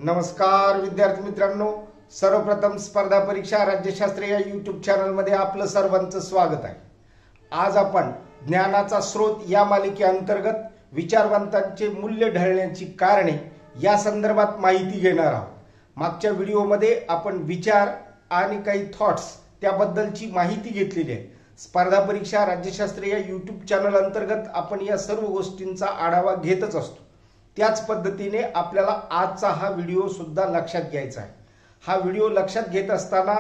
नमस्कार विद्यार्थी मित्रांनो, सर्वप्रथम स्पर्धा परीक्षा राज्यशास्त्र या यूट्यूब चॅनलमध्ये आपलं सर्वांचं स्वागत आहे। आज आपण ज्ञानाचा स्रोत या मालिकेअंतर्गत विचारवंतांचे मूल्य ढळण्याची कारणे या संदर्भात माहिती घेणार आहोत। मागच्या व्हिडिओमध्ये आपण विचार आणि काही थॉट्स त्याबद्दलची माहिती घेतलेली आहे। स्पर्धा परीक्षा राज्यशास्त्र या यूट्यूब चॅनल अंतर्गत आपण या सर्व गोष्टींचा आढावा घेतच असतो। त्याच पद्धतीने आपल्याला आजचा हा व्हिडिओ सुद्धा लक्षात घ्यायचा आहे। हा व्हिडिओ लक्षात घेत असताना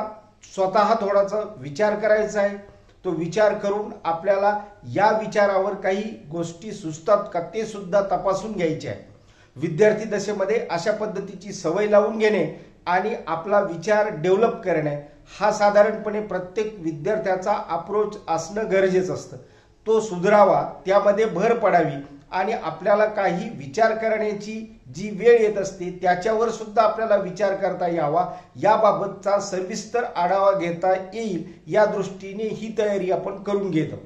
स्वतः थोडासा विचार करायचा आहे। तो विचार करून आपल्याला या विचारावर काही गोष्टी सुचतात का ते सुद्धा तपासून घ्यायचे आहे। विद्यार्थी दशेमध्ये अशा पद्धतीची सवय लावून घेणे आणि आपला विचार डेव्हलप करणे हा साधारणपणे प्रत्येक विद्यार्थ्याचा अप्रोच असणं गरजेचं असतं। तो सुधारावा, त्यामध्ये भर पडावी आणि आपल्याला काही विचार करण्याची जी वेळ येत असते त्याच्यावर सुद्धा आपल्याला विचार करता यावा, याबाबतचा सविस्तर आढावा घेता येईल या दृष्टीने ही तयारी आपण करून घेतो।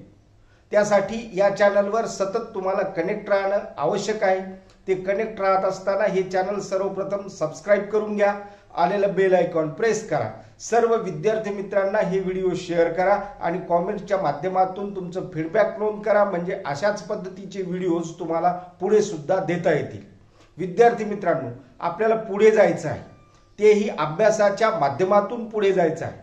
त्यासाठी या चॅनलवर सतत तुम्हाला कनेक्ट राहणं आवश्यक आहे। ते कनेक्ट राहत असताना हे चॅनल सर्वप्रथम सबस्क्राइब करून घ्या, आलेला बेल आयकॉन प्रेस करा, सर्व विद्यार्थी मित्रांना हे व्हिडिओ शेअर करा आणि कमेंटच्या माध्यमातून तुमचं फीडबॅक नोंद करा, म्हणजे अशाच पद्धतीचे व्हिडिओज तुम्हाला पुढे सुद्धा देता येतील। विद्यार्थी मित्रांनो, आपल्याला पुढे जायचं आहे, तेही अभ्यासाच्या माध्यमातून पुढे जायचं आहे,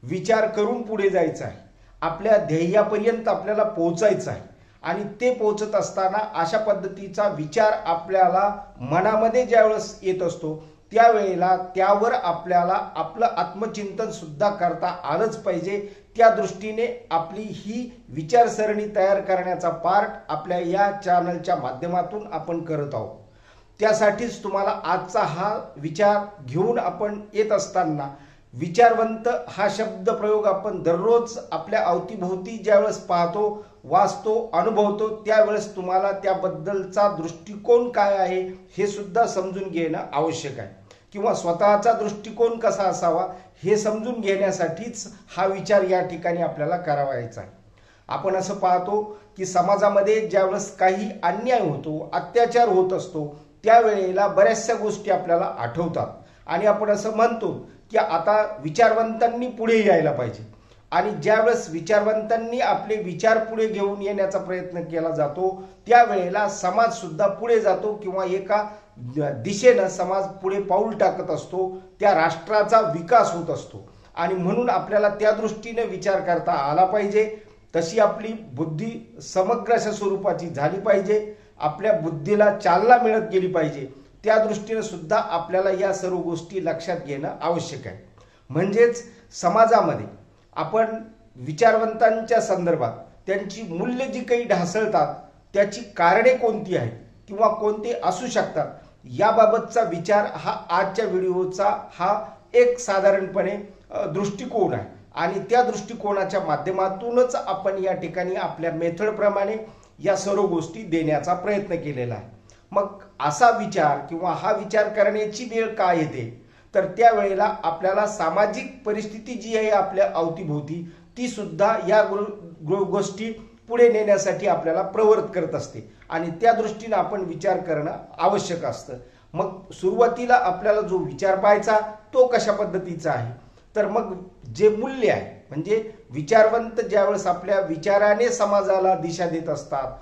विचार करून पुढे जायचं आहे, आपल्या ध्येयापर्यंत आपल्याला पोहोचायचं आहे। आणि ते पोहोचत असताना अशा पद्धतीचा विचार आपल्याला मनामध्ये ज्यावेळेस येत असतो त्यावेळेला त्यावर आपल्याला आपलं आत्मचिंतन सुद्धा करता आलंच पाहिजे। त्या दृष्टीने आपली ही विचारसरणी तयार करण्याचा पार्ट आपल्या या चॅनलच्या माध्यमातून आपण करत आहोत। त्यासाठीच तुम्हाला आजचा हा विचार घेऊन आपण येत असताना विचारवंत हा शब्द प्रयोग आपण दररोज आपल्या अवतीभोवती ज्यावेळेस पाहतो, वाचतो, अनुभवतो त्यावेळेस तुम्हाला त्याबद्दलचा दृष्टिकोन काय आहे हे सुद्धा समजून घेणं आवश्यक आहे, किंवा स्वतःचा दृष्टिकोन कसा असावा हे समजून घेण्यासाठीच हा विचार या ठिकाणी आपल्याला करावायचा आहे। आपण असं पाहतो की समाजामध्ये ज्यावेळेस काही अन्याय होतो, अत्याचार होत असतो त्यावेळेला बऱ्याचशा गोष्टी आपल्याला आठवतात आणि आपण असं म्हणतो की आता विचारवंतांनी पुढे यायला पाहिजे। आणि ज्यावेळेस विचारवंतांनी आपले विचार पुढे घेऊन येण्याचा प्रयत्न केला जातो त्यावेळेला समाज सुद्धा पुढे जातो, किंवा एका दिशेनं समाज पुढे पाऊल टाकत असतो, त्या राष्ट्राचा विकास होत असतो। आणि म्हणून आपल्याला त्या दृष्टीने विचार करता आला पाहिजे। तशी आपली बुद्धी समग्र अशा स्वरूपाची झाली पाहिजे, आपल्या बुद्धीला चालना मिळत गेली पाहिजे। त्या दृष्टीने सुद्धा आपल्याला या सर्व गोष्टी लक्षात घेणं आवश्यक आहे। म्हणजेच समाजामध्ये आपण विचारवंतांच्या संदर्भात त्यांची मूल्य जी काही ढासळतात त्याची कारणे कोणती आहेत किंवा कोणते असू शकतात याबाबतचा विचार हा आजच्या व्हिडिओचा हा एक साधारणपणे दृष्टिकोन आहे। आणि त्या दृष्टिकोनाच्या माध्यमातूनच आपण या ठिकाणी आपल्या मेथडप्रमाणे या सर्व गोष्टी देण्याचा प्रयत्न केलेला आहे। मग असा विचार किंवा हा विचार करण्याची वेळ काय येते तर त्यावेळेला आपल्याला सामाजिक परिस्थिती जी आहे आपल्या अवतीभोवती ती सुद्धा या गोष्टी पुढे नेण्यासाठी आपल्याला प्रवृत्त करत असते आणि त्या दृष्टीने आपण विचार करणं आवश्यक असतं। मग सुरुवातीला आपल्याला जो विचार पाहायचा तो कशा पद्धतीचा आहे तर मग जे मूल्य आहे, म्हणजे विचारवंत ज्यावेळेस आपल्या विचाराने समाजाला दिशा देत असतात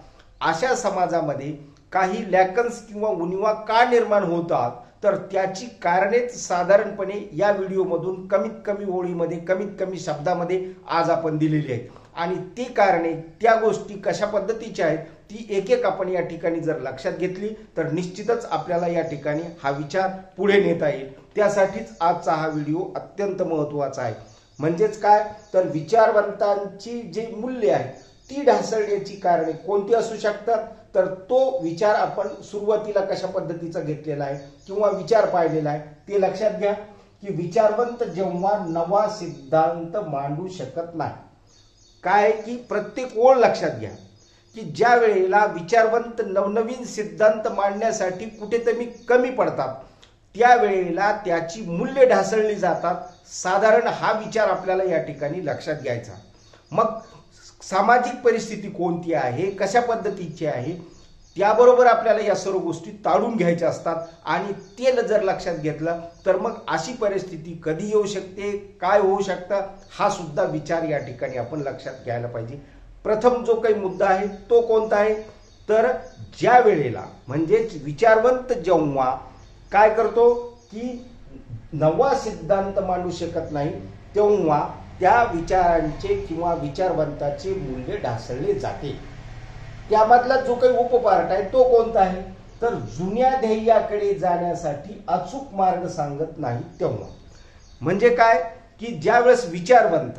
अशा समाजामध्ये काही लॅकन्स किंवा उणिवा का निर्माण होतात तर त्याची कारणेच साधारणपणे या व्हिडिओमधून कमीत कमी ओळीमध्ये कमीत कमी शब्दामध्ये आज आपण दिलेली आहेत। आणि ती कारणे त्या गोष्टी कशा पद्धतीच्या आहेत ती एक एक आपण या ठिकाणी जर लक्षात घेतली तर निश्चितच आपल्याला या ठिकाणी हा विचार पुढे नेता येईल। त्यासाठीच आजचा हा व्हिडिओ अत्यंत महत्त्वाचा आहे। म्हणजेच काय तर विचारवंतांची जे मूल्य आहे ती ढासळण्याची कारणे कोणती असू शकतात तर तो विचार आपण सुरुवातीला कशा पद्धतीचा घेतलेला आहे किंवा विचार पाहिलेला आहे ते लक्षात घ्या की विचारवंत जेव्हा नवा सिद्धांत मांडू शकत नाही, काय की प्रत्येक ओळ लक्षात घ्या की ज्या वेळेला विचारवंत नवनवीन सिद्धांत मांडण्यासाठी कुठेतरी कमी पडतात त्यावेळेला त्याची मूल्य ढासळली जातात। साधारण हा विचार आपल्याला या ठिकाणी लक्षात घ्यायचा। मग सामाजिक परिस्थिती कोणती आहे, कशा पद्धतीची आहे त्याबरोबर आपल्याला या सर्व गोष्टी टाळून घ्यायच्या असतात आणि ते जर लक्षात घेतलं तर मग अशी परिस्थिती कधी येऊ शकते, काय होऊ शकतं, हा सुद्धा विचार या ठिकाणी आपण लक्षात घ्यायला पाहिजे. प्रथम जो काही मुद्दा आहे तो कोणता आहे, तर ज्या वेळेला म्हणजेच विचारवंत जेव्हा काय करतो की नवा सिद्धांत मांडू शकत नाही, तेव्हा त्या विचारांचे किंवा विचारवंताचे मूल्य ढासळले जाते. त्यामधला जो काही उपपार्ट आहे तो कोणता आहे, तर जुन्या ध्येयाकडे जाण्यासाठी अचूक मार्ग सांगत नाही तेव्हा. म्हणजे काय की ज्यावेळेस विचारवंत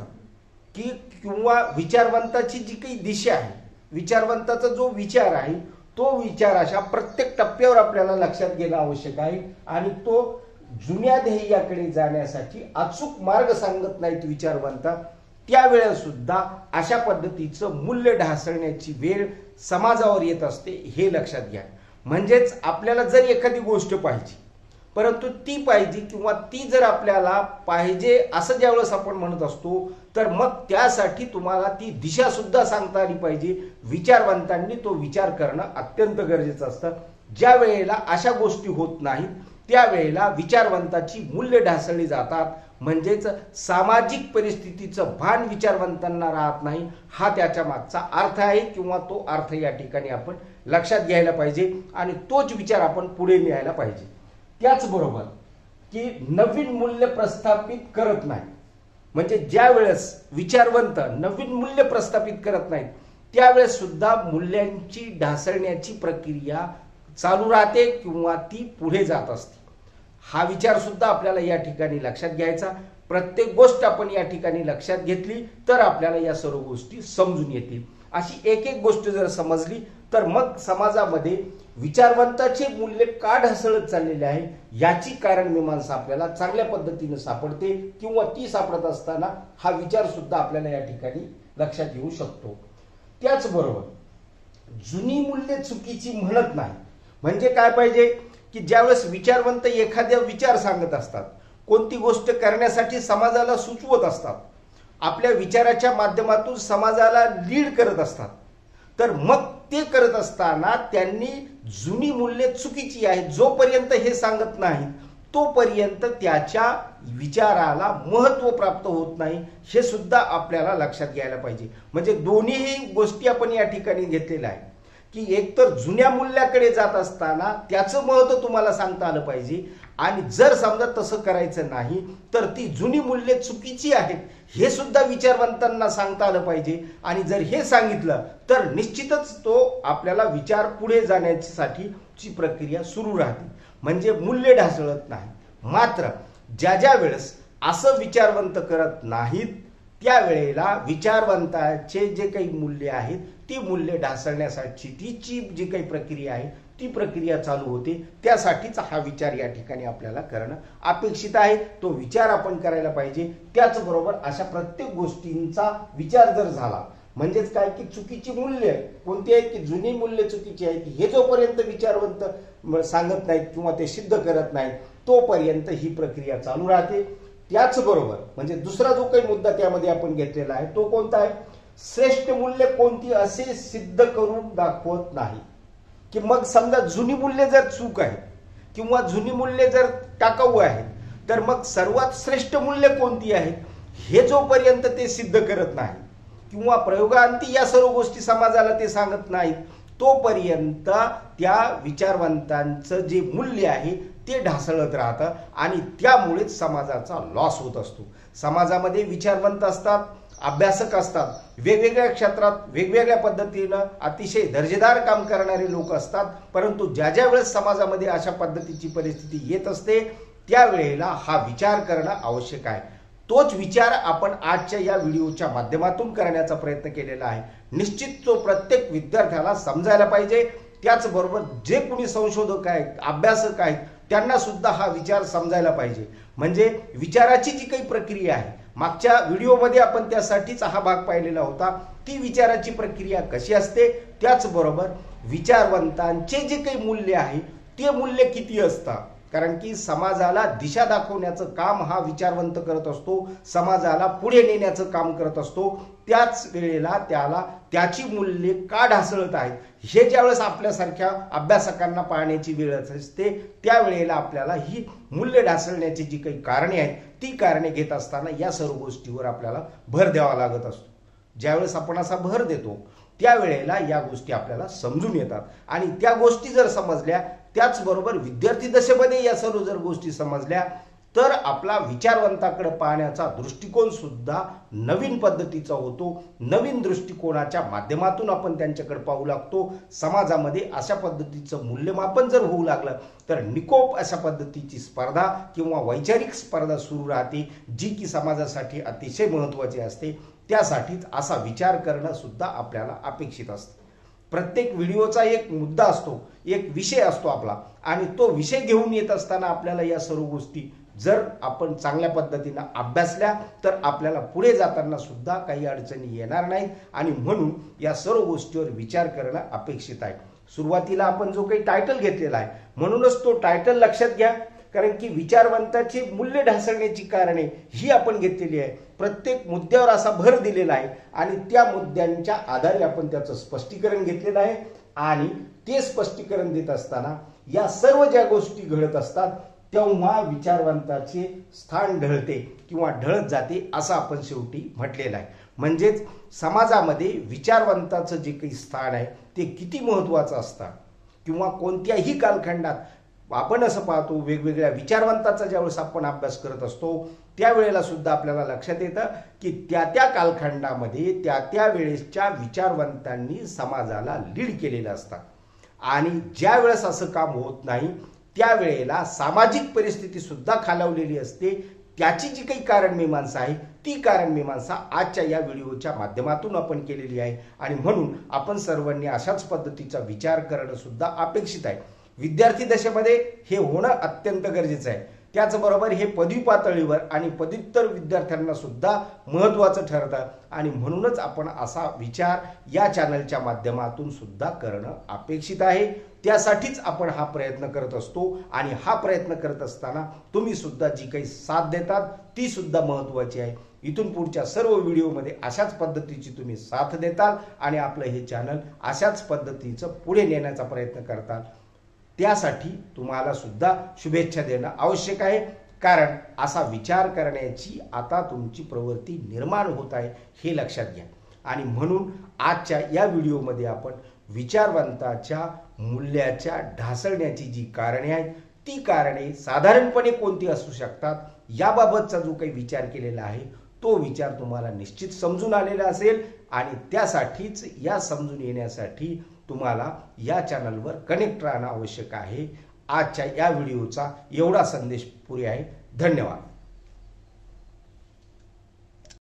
किंवा विचारवंताची जी काही दिशा आहे, विचारवंताचा जो विचार आहे तो विचार अशा प्रत्येक टप्प्यावर आपल्याला लक्षात घेणं आवश्यक आहे आणि तो जुन्या ध्येयाकडे जाण्यासाठी अचूक मार्ग सांगत नाहीत विचारवंत, त्यावेळेस सुद्धा अशा पद्धतीचं मूल्य ढासळण्याची वेळ समाजावर येत असते, हे लक्षात घ्या. म्हणजेच आपल्याला जर एखादी गोष्ट पाहिजे, परंतु ती पाहिजे किंवा ती जर आपल्याला पाहिजे असं ज्यावेळेस आपण म्हणत असतो, तर मग त्यासाठी तुम्हाला ती दिशा सुद्धा सांगता आली पाहिजे. विचारवंतांनी तो विचार करणं अत्यंत गरजेचं असतं. ज्या वेळेला अशा गोष्टी होत नाहीत त्यावेळेला विचारवंताची मूल्य ढासळली जातात. म्हणजेच सामाजिक परिस्थितीचं भान विचारवंतांना राहत नाही, हा त्याच्या मागचा अर्थ आहे किंवा तो अर्थ या ठिकाणी आपण लक्षात घ्यायला पाहिजे आणि तोच विचार आपण पुढे न्यायला पाहिजे. त्याचबरोबर की नवीन मूल्य प्रस्थापित करत नाही, म्हणजे ज्या वेळेस विचारवंत नवीन मूल्य प्रस्थापित करत नाहीत त्यावेळेस सुद्धा मूल्यांची ढासळण्याची प्रक्रिया चालू राहते किंवा ती पुढे जात असते. हा विचार सुद्धा आपल्याला या ठिकाणी लक्षात घ्यायचा. प्रत्येक गोष्ट आपण या ठिकाणी लक्षात घेतली तर आपल्याला या सर्व गोष्टी समजून येतील. अशी एक एक गोष्ट जर समजली तर मग समाजामध्ये विचारवंताचे मूल्य का ढासळत चाललेले आहे याची कारण मीमांसा आपल्याला चांगल्या पद्धतीने सापडते किंवा ती सापडत असताना हा विचार सुद्धा आपल्याला या ठिकाणी लक्षात येऊ शकतो. त्याचबरोबर जुनी मूल्य चुकीची म्हणत नाही. म्हणजे काय पाहिजे की ज्यावेळेस विचारवंत एखाद्या विचार सांगत असतात, कोणती गोष्ट करण्यासाठी समाजाला सुचवत असतात, आपल्या विचाराच्या माध्यमातून समाजाला लीड करत असतात, तर मग ते करत असताना त्यांनी जुनी मूल्ये चुकीची आहेत जोपर्यंत हे सांगत नाहीत तोपर्यंत त्याच्या विचाराला महत्त्व प्राप्त होत नाही, हे सुद्धा आपल्याला लक्षात घ्यायला पाहिजे. म्हणजे दोन्हीही गोष्टी आपण या ठिकाणी घेतलेल्या आहे की एकतर जुन्या मूल्याकडे जात असताना त्याचं महत्त्व तुम्हाला सांगता आलं पाहिजे आणि जर समजा तसं करायचं नाही तर ती जुनी मूल्ये चुकीची आहेत हे सुद्धा विचारवंतांना सांगता आलं पाहिजे. आणि जर हे सांगितलं तर निश्चितच तो आपल्याला विचार पुढे जाण्यासाठीची प्रक्रिया सुरू राहते. म्हणजे मूल्य ढासळत नाही. मात्र ज्या वेळेस असं विचारवंत करत नाहीत त्यावेळेला विचारवंताचे जे काही मूल्य आहेत ती मूल्य ढासळण्यासाठी तिची जी काही प्रक्रिया आहे ती प्रक्रिया चालू होते. त्यासाठीच हा विचार या ठिकाणी आपल्याला करणं अपेक्षित आहे. तो विचार आपण करायला पाहिजे. त्याचबरोबर अशा प्रत्येक गोष्टींचा विचार जर झाला म्हणजेच काय की चुकीची मूल्य कोणती आहेत की जुनी मूल्य चुकीची आहेत हे जोपर्यंत विचारवंत सांगत नाहीत किंवा ते सिद्ध करत नाहीत तोपर्यंत ही प्रक्रिया चालू राहते. त्याचबरोबर म्हणजे दुसरा जो काही मुद्दा त्यामध्ये आपण घेतलेला आहे तो कोणता आहे, श्रेष्ठ मूल्य कोणती असे सिद्ध करून दाखवत नाही. की मग समजा जुनी मूल्य जर चूक आहे किंवा जुनी मूल्य जर टाकाऊ आहेत तर मग सर्वात श्रेष्ठ मूल्य कोणती आहेत हे जोपर्यंत ते सिद्ध करत नाही किंवा प्रयोगांती या सर्व गोष्टी समाजाला ते सांगत नाहीत तोपर्यंत त्या विचारवंतांचं जे मूल्य आहे ते ढासळत राहतं आणि त्यामुळेच समाजाचा लॉस होत असतो. समाजामध्ये विचारवंत असतात, अभ्यासक असतात, वेगवेगळ्या क्षेत्रात वेगवेगळ्या पद्धतीनं अतिशय दर्जेदार काम करणारे लोक असतात, परंतु ज्या वेळेस समाजामध्ये अशा पद्धतीची परिस्थिती येत असते त्यावेळेला हा विचार करणं आवश्यक आहे. तोच विचार आपण आजच्या या व्हिडिओच्या माध्यमातून करण्याचा प्रयत्न केलेला आहे. निश्चित तो प्रत्येक विद्यार्थ्याला समजायला पाहिजे. त्याचबरोबर जे कोणी संशोधक आहेत, अभ्यासक आहेत त्यांना सुद्धा हा विचार समजायला पाहिजे. म्हणजे विचाराची जी काही प्रक्रिया आहे मागच्या व्हिडिओमध्ये आपण त्यासाठीच हा भाग पाहिलेला होता, ती विचाराची प्रक्रिया कशी असते. त्याचबरोबर विचारवंतांचे जे काही मूल्य आहे ते मूल्य किती असतात कारण की समाजाला दिशा दाखवण्याचं काम हा विचारवंत करत असतो, समाजाला पुढे नेण्याचं काम करत असतो. त्याच वेळेला त्याला त्याची मूल्ये का ढासळत आहेत हे ज्यावेळेस आपल्यासारख्या अभ्यासकांना पाहण्याची वेळ असते, त्यावेळेला आपल्याला ही मूल्य ढासळण्याची जी काही कारणे आहेत ती कारणे घेत असताना या सर्व गोष्टीवर आपल्याला भर द्यावा लागत असतो. ज्यावेळेस आपण असा भर देतो त्यावेळेला या गोष्टी आपल्याला समजून येतात आणि त्या गोष्टी जर समजल्या, त्याचबरोबर विद्यार्थी दशेमध्ये या सर्व जर गोष्टी समजल्या, तर आपला विचारवंताकडे पाहण्याचा दृष्टिकोन सुद्धा नवीन पद्धतीचा होतो. नवीन दृष्टिकोनाच्या माध्यमातून आपण त्यांच्याकडे पाहू लागतो. समाजामध्ये अशा पद्धतीचं मूल्यमापन जर होऊ लागलं तर निकोप अशा पद्धतीची स्पर्धा किंवा वैचारिक स्पर्धा सुरू राहते, जी की समाजासाठी अतिशय महत्त्वाची असते. त्यासाठीच असा विचार करणं सुद्धा आपल्याला अपेक्षित असतं. प्रत्येक व्हिडिओचा एक मुद्दा असतो, एक विषय असतो आपला, आणि तो विषय घेऊन येत असताना आपल्याला या सर्व गोष्टी जर आपण चांगल्या पद्धतीने अभ्यासल्या तर आपल्याला पुढे जाताना सुद्धा काही अडचणी येणार नाहीत. आणि म्हणून या सर्व गोष्टीवर विचार करणं अपेक्षित आहे. सुरुवातीला आपण जो काही टायटल घेतलेला आहे म्हणूनच तो टायटल लक्षात घ्या, कारण की विचारवंताची मूल्य ढासळण्याची कारणे ही आपण घेतलेली आहे. प्रत्येक मुद्द्यावर असा भर दिलेला आहे आणि त्या मुद्द्यांच्या आधारे आपण त्याचं स्पष्टीकरण घेतलेलं आहे. आणि ते स्पष्टीकरण देत असताना या सर्व ज्या गोष्टी घडत असतात तेव्हा विचारवंताचे स्थान ढळते किंवा ढळत जाते असं आपण शेवटी म्हटलेलं आहे. म्हणजेच समाजामध्ये विचारवंताचं जे काही स्थान आहे ते किती महत्त्वाचं असतं किंवा कोणत्याही कालखंडात आपण असं पाहतो, वेगवेगळ्या विचारवंताचा ज्यावेळेस आपण अभ्यास करत असतो त्यावेळेला सुद्धा आपल्याला लक्षात येतं की त्या कालखंडामध्ये त्या वेळेसच्या विचारवंतांनी समाजाला लीड केलेलं असतं. आणि ज्या वेळेस असं काम होत नाही त्यावेळेला सामाजिक परिस्थिती सुद्धा खालावलेली असते. त्याची जी काही कारणमीमांसा आहे ती कारणमीमांसा आजच्या या व्हिडिओच्या माध्यमातून आपण केलेली आहे. आणि म्हणून आपण सर्वांनी अशाच पद्धतीचा विचार करणं सुद्धा अपेक्षित आहे. विद्यार्थी दशेमध्ये हे होणं अत्यंत गरजेचं आहे. त्याचबरोबर हे पदवी पातळीवर आणि पदव्युत्तर विद्यार्थ्यांना सुद्धा महत्त्वाचं ठरतं. आणि म्हणूनच आपण असा विचार या चॅनलच्या माध्यमातून सुद्धा करणं अपेक्षित आहे. त्यासाठीच आपण हा प्रयत्न करत असतो. आणि हा प्रयत्न करत असताना तुम्ही सुद्धा जी काही साथ देतात ती सुद्धा महत्त्वाची आहे. इथून पुढच्या सर्व व्हिडिओमध्ये अशाच पद्धतीची तुम्ही साथ देताल आणि आपलं हे चॅनल अशाच पद्धतीचं पुढे नेण्याचा प्रयत्न करताल. त्यासाठी तुम्हाला सुद्धा शुभेच्छा देणं आवश्यक आहे, कारण असा विचार करण्याची आता तुमची प्रवृत्ती निर्माण होत आहे हे लक्षात घ्या. आणि म्हणून आजच्या या व्हिडिओमध्ये आपण विचारवंताच्या मूल्याच्या ढासळण्याची जी कारणे आहेत ती कारणे साधारणपणे कोणती असू शकतात याबाबतचा जो काही विचार केलेला आहे तो विचार तुम्हाला निश्चित समजून आलेला असेल. आणि त्यासाठीच या समजून येण्यासाठी तुम्हाला या चॅनलवर कनेक्ट राहणं आवश्यक आहे. आजच्या या व्हिडिओचा एवढा संदेश पुरे आहे. धन्यवाद.